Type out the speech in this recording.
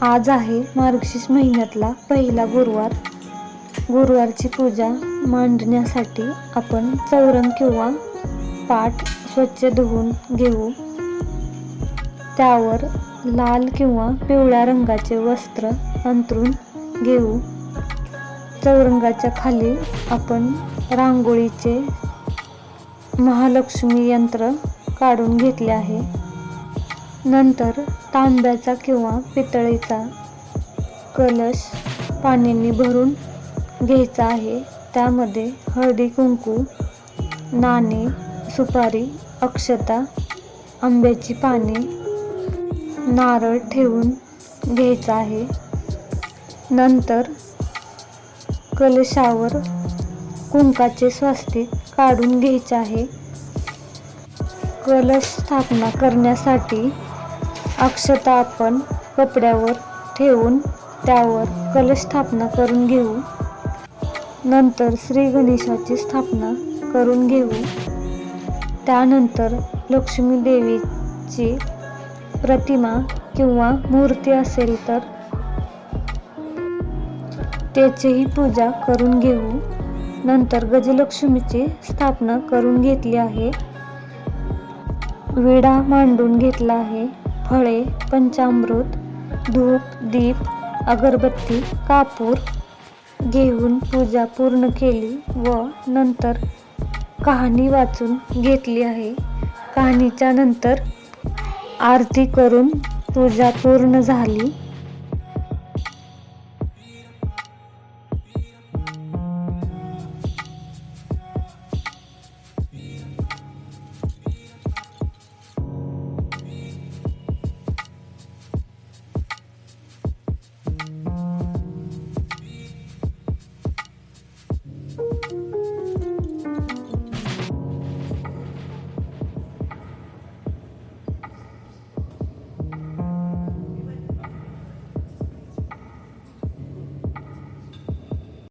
आज आहे मार्गशीर्ष महिन्यातला पहिला गुरुवार. गुरुवारची पूजा मांडण्यासाठी आपण चौरंग किंवा पाट स्वच्छ धुवून घेऊ. त्यावर लाल किंवा पिवळ्या रंगाचे वस्त्र अंथरून घेऊ. चौरंगाच्या खाली आपण रांगोळीचे महालक्ष्मी यंत्र काढून घेतले आहे. नंतर तांब्याचा किंवा पितळेचा कलश पाण्याने भरून घ्यायचा आहे. त्यामध्ये हळदी कुंकू, नाणे, सुपारी, अक्षता, आंब्याची पाने, नारळ ठेवून घ्यायचा आहे. नंतर कलशावर कुंकाचे स्वस्तिक काढून घ्यायचे आहे. कलश स्थापना करण्यासाठी अक्षता आपण कपड्यावर ठेवून त्यावर कलश स्थापना करून घेऊ. नंतर श्री गणेशाची स्थापना करून घेऊ. त्यानंतर लक्ष्मी देवीची प्रतिमा किंवा मूर्ती असेल तर त्याचीही पूजा करून घेऊ. नंतर गजलक्ष्मीची स्थापना करून घेतली आहे. विडा मांडून घेतला आहे. फळे, पंचामृत, धूप, दीप, अगरबत्ती, कापूर घेऊन पूजा पूर्ण केली व नंतर कहाणी वाचून घेतली आहे. कहाणीच्या नंतर आरती करून पूजा पूर्ण झाली.